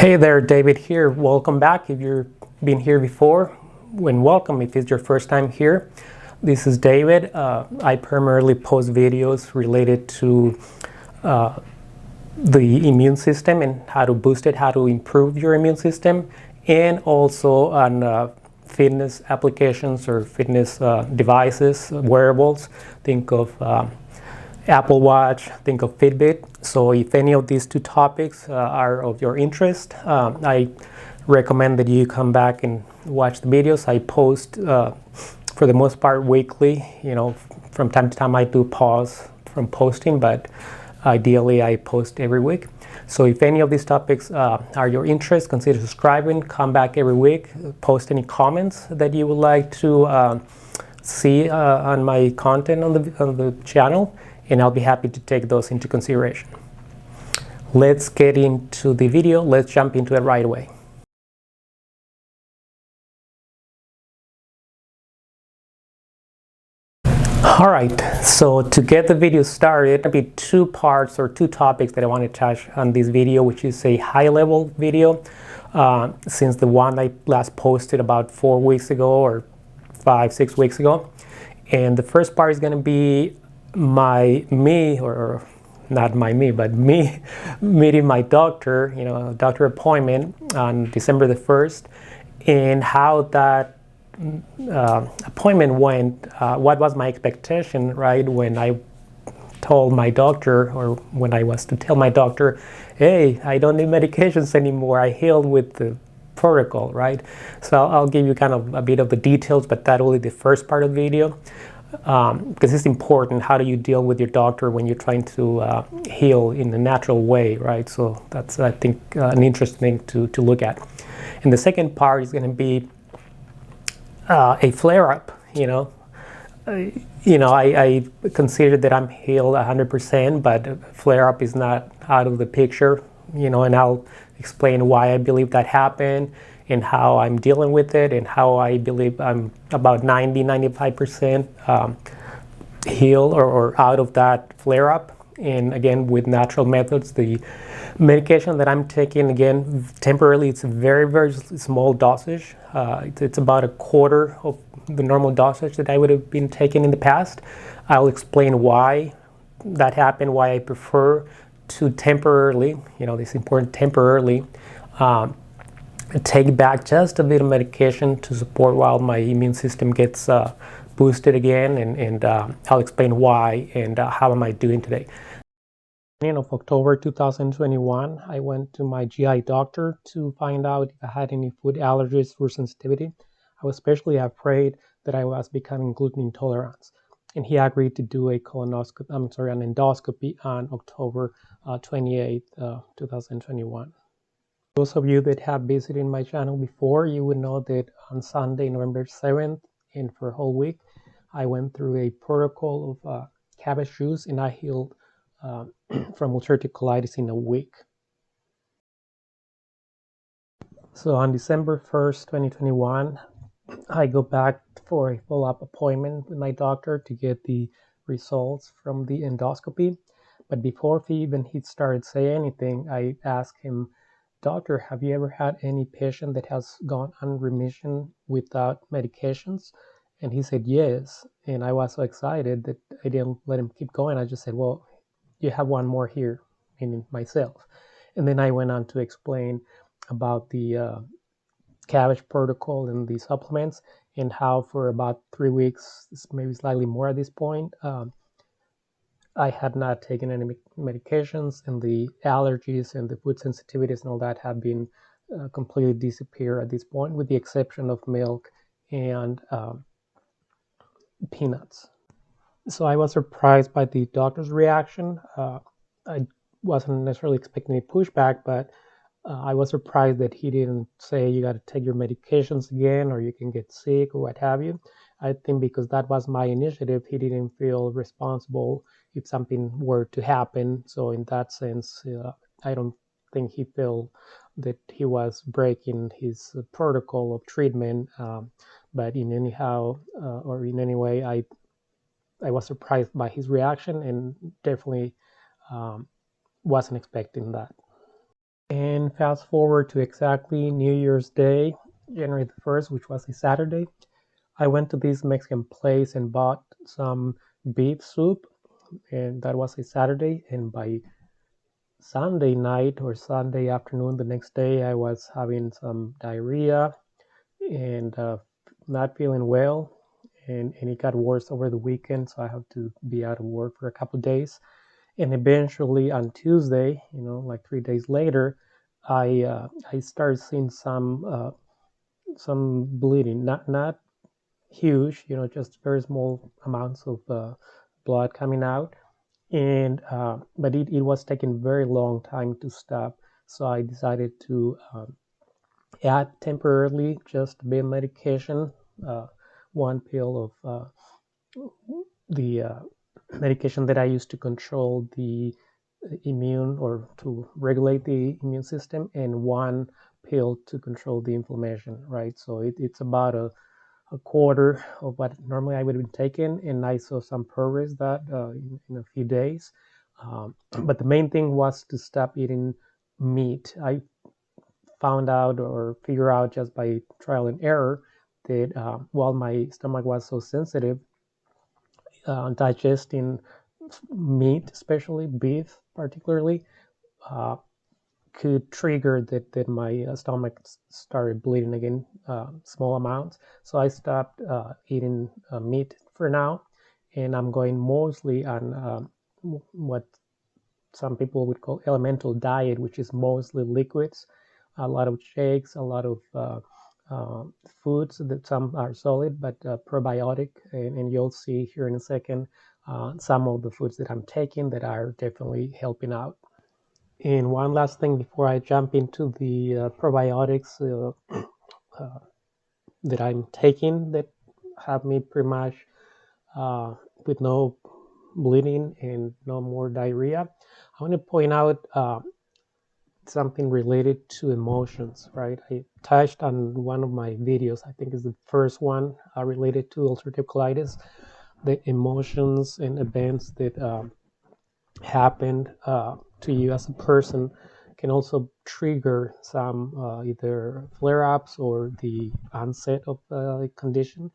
Hey there, David here. Welcome back. If you've been here before, welcome if it's your first time here. This is David. I primarily post videos related to the immune system and how to boost it, how to improve your immune system, and also on fitness applications or fitness devices, wearables. Think of Apple Watch, think of Fitbit. So if any of these two topics are of your interest, I recommend that you come back and watch the videos. I post for the most part weekly. From time to time I do pause from posting, but ideally I post every week. So if any of these topics are your interest, consider subscribing, come back every week, post any comments that you would like to see on my content on the channel, and I'll be happy to take those into consideration. Let's get into the video. Let's jump into it right away. Alright, so to get the video started, there'll be two parts or two topics that I want to touch on this video, which is a high-level video, since the one I last posted about 4 weeks ago or 5-6 weeks ago. And the first part is going to be me meeting my doctor, doctor appointment on December the 1st, and how that appointment went, what was my expectation, right, when I told my doctor, or when I was to tell my doctor, hey, I don't need medications anymore, I healed with the protocol, right? So I'll give you kind of a bit of the details, but that will be the first part of the video, because it's important. How do you deal with your doctor when you're trying to heal in a natural way, right? So that's, I think, an interesting thing to look at. And the second part is going to be a flare-up. I consider that I'm healed 100%, but flare-up is not out of the picture, and I'll explain why I believe that happened and how I'm dealing with it, and how I believe I'm about 90-95% healed or out of that flare-up. And again, with natural methods, the medication that I'm taking, again, temporarily, it's a very, very small dosage. It's about a quarter of the normal dosage that I would have been taking in the past. I'll explain why that happened, why I prefer to temporarily, this is important, temporarily take back just a bit of medication to support while my immune system gets boosted again, and I'll explain why and how am I doing today. In October 2021, I went to my GI doctor to find out if I had any food allergies or sensitivity. I was especially afraid that I was becoming gluten intolerant, and he agreed to do an endoscopy on October 28, 2021. Those of you that have visited my channel before, you would know that on Sunday, November 7th, and for a whole week, I went through a protocol of cabbage juice, and I healed from ulcerative colitis in a week. So on December 1st, 2021, I go back for a follow-up appointment with my doctor to get the results from the endoscopy. But before he started saying anything, I asked him, Doctor, have you ever had any patient that has gone on remission without medications? And he said yes. And I was so excited that I didn't let him keep going. I just said, well, you have one more here, meaning myself. And then I went on to explain about the cabbage protocol and the supplements, and how for about 3 weeks, maybe slightly more at this point, I had not taken any medications, and the allergies and the food sensitivities and all that have been completely disappear at this point, with the exception of milk and peanuts. So I was surprised by the doctor's reaction. I wasn't necessarily expecting any pushback, but I was surprised that he didn't say you got to take your medications again, or you can get sick, or what have you. I think because that was my initiative, he didn't feel responsible if something were to happen. So in that sense, I don't think he felt that he was breaking his protocol of treatment. But in any way, I was surprised by his reaction, and definitely wasn't expecting that. And fast forward to exactly New Year's Day, January the 1st, which was a Saturday. I went to this Mexican place and bought some beef soup, and that was a Saturday. And by Sunday night or Sunday afternoon the next day, I was having some diarrhea and not feeling well. And it got worse over the weekend, so I had to be out of work for a couple of days. And eventually on Tuesday, like 3 days later, I started seeing some bleeding, not huge, just very small amounts of blood coming out, and but it was taking very long time to stop. So I decided to add temporarily just a bit of medication, uh, one pill of the medication that I use to control the immune or to regulate the immune system, and one pill to control the inflammation, right? So it's about a quarter of what normally I would have been taking, and I saw some progress that in a few days. But the main thing was to stop eating meat. I found out or figure out just by trial and error that while my stomach was so sensitive, digesting meat, especially beef, particularly, uh, could trigger that my stomach started bleeding again, small amounts. So I stopped eating meat for now, and I'm going mostly on what some people would call elemental diet, which is mostly liquids, a lot of shakes, a lot of uh, foods that some are solid but probiotic, and you'll see here in a second some of the foods that I'm taking that are definitely helping out. And one last thing before I jump into the probiotics that I'm taking that have me pretty much uh, with no bleeding and no more diarrhea, I want to point out something related to emotions, right? I touched on one of my videos, I think is the first one related to ulcerative colitis, the emotions and events that happened to you as a person can also trigger some either flare-ups or the onset of the condition.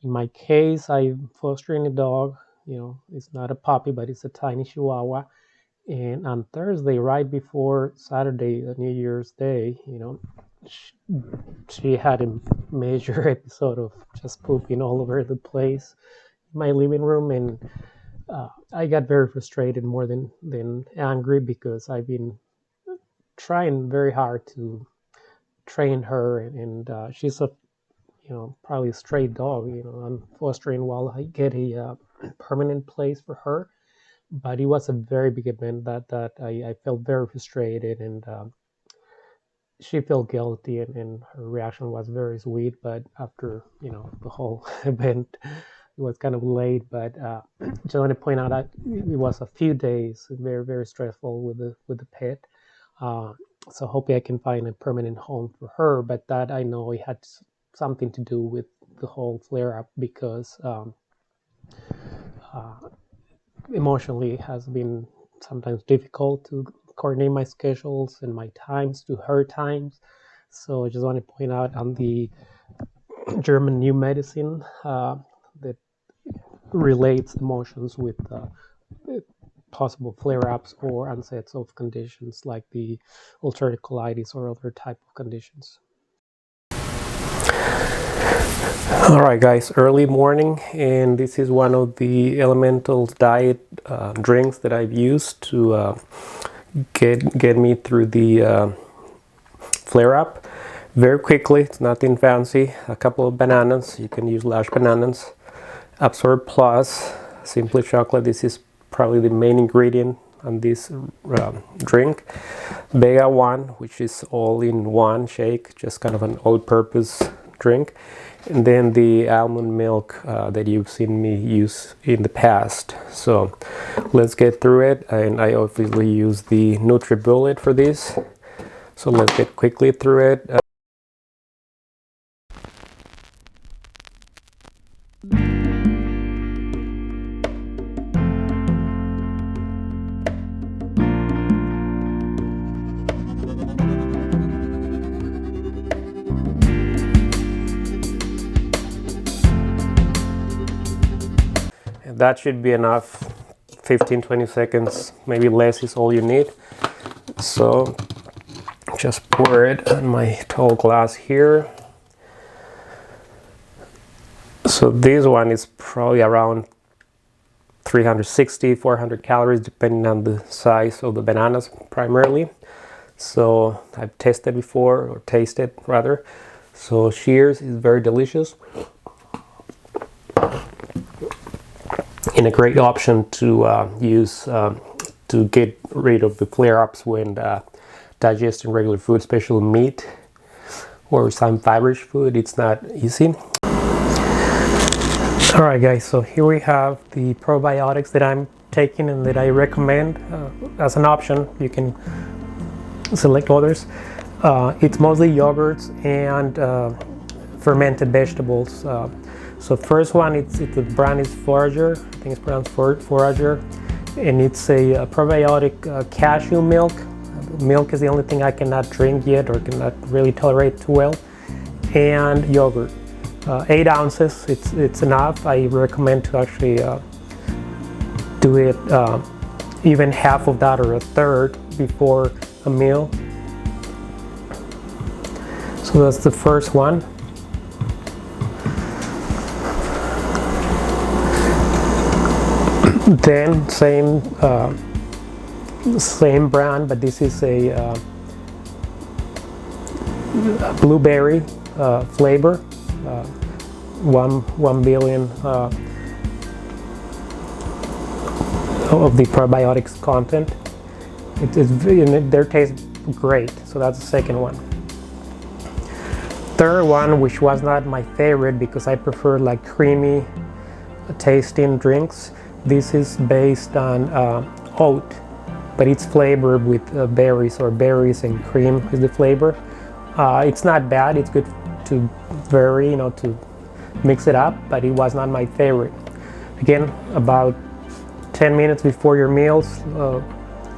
In my case, I'm fostering a dog. It's not a puppy, but it's a tiny Chihuahua. And on Thursday, right before Saturday, New Year's Day, she, she had a major episode of just pooping all over the place in my living room, and I got very frustrated more than angry because I've been trying very hard to train her, and she's a probably a stray dog. I'm fostering while I get a permanent place for her. But it was a very big event that I felt very frustrated, and she felt guilty, and her reaction was very sweet. But after the whole event, it was kind of late. But just want to point out that it was a few days very very stressful with the pet. Uh, so hopefully I can find a permanent home for her. But that I know it had something to do with the whole flare up because uh, emotionally it has been sometimes difficult to coordinate my schedules and my times to her times. So I just want to point out on the German new medicine that relates emotions with possible flare-ups or onsets of conditions like the ulcerative colitis or other type of conditions. All right, guys, early morning, and this is one of the elemental diet drinks that I've used to get me through the flare up very quickly. It's nothing fancy. A couple of bananas. You can use large bananas. Absorb Plus, Simply Chocolate. This is probably the main ingredient on this drink. Vega 1, which is all in one shake, just kind of an all-purpose drink. And then the almond milk that you've seen me use in the past. So let's get through it. And I obviously use the NutriBullet for this. So let's get quickly through it. that should be enough. 15-20 seconds, maybe less is all you need. So just pour it in my tall glass here. So this one is probably around 360-400 calories depending on the size of the bananas primarily. So I've tested before, or tasted rather. So shears is very delicious and a great option to use to get rid of the flare-ups when digesting regular food, especially meat or some fibrous food. It's not easy. Alright guys, so here we have the probiotics that I'm taking and that I recommend as an option. You can select others. It's mostly yogurts and fermented vegetables. So first one, the brand is Forager. I think it's pronounced Forager, and it's a probiotic cashew milk. Milk is the only thing I cannot drink yet or cannot really tolerate too well, and yogurt. 8 ounces, it's enough. I recommend to actually do it even half of that or a third before a meal. So that's the first one. Then same brand, but this is a blueberry flavor. 1 billion of the probiotics content. Their taste great. So that's the second one. Third one, which was not my favorite because I prefer like creamy tasting drinks. This is based on oat, but it's flavored with berries and cream is the flavor. It's not bad. It's good to vary, to mix it up, but it was not my favorite. Again, about 10 minutes before your meals,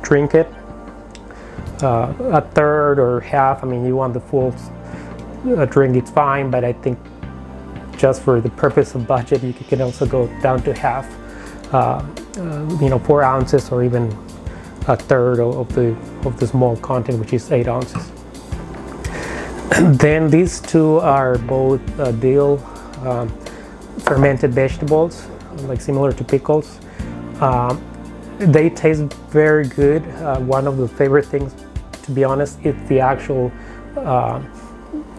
drink it. A third or half, you want the full drink, it's fine, but I think just for the purpose of budget, you can also go down to half. 4 ounces or even a third of the small content, which is 8 ounces. Then these two are both dill fermented vegetables, like similar to pickles. They taste very good. One of the favorite things, to be honest, is the actual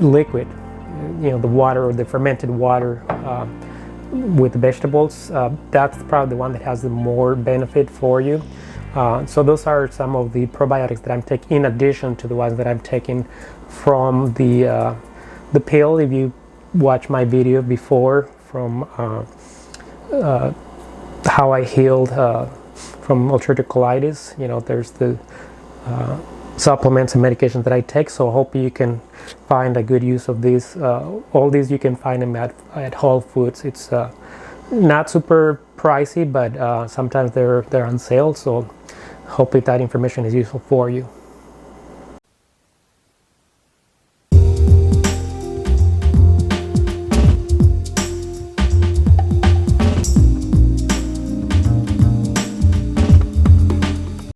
liquid, the water or the fermented water with the vegetables. That's probably the one that has the more benefit for you. So those are some of the probiotics that I'm taking in addition to the ones that I'm taking from the pill. If you watch my video before from how I healed from ulcerative colitis, there's the supplements and medications that I take. So I hope you can find a good use of these. All these you can find them at Whole Foods. It's not super pricey, but sometimes they're on sale. So hopefully that information is useful for you.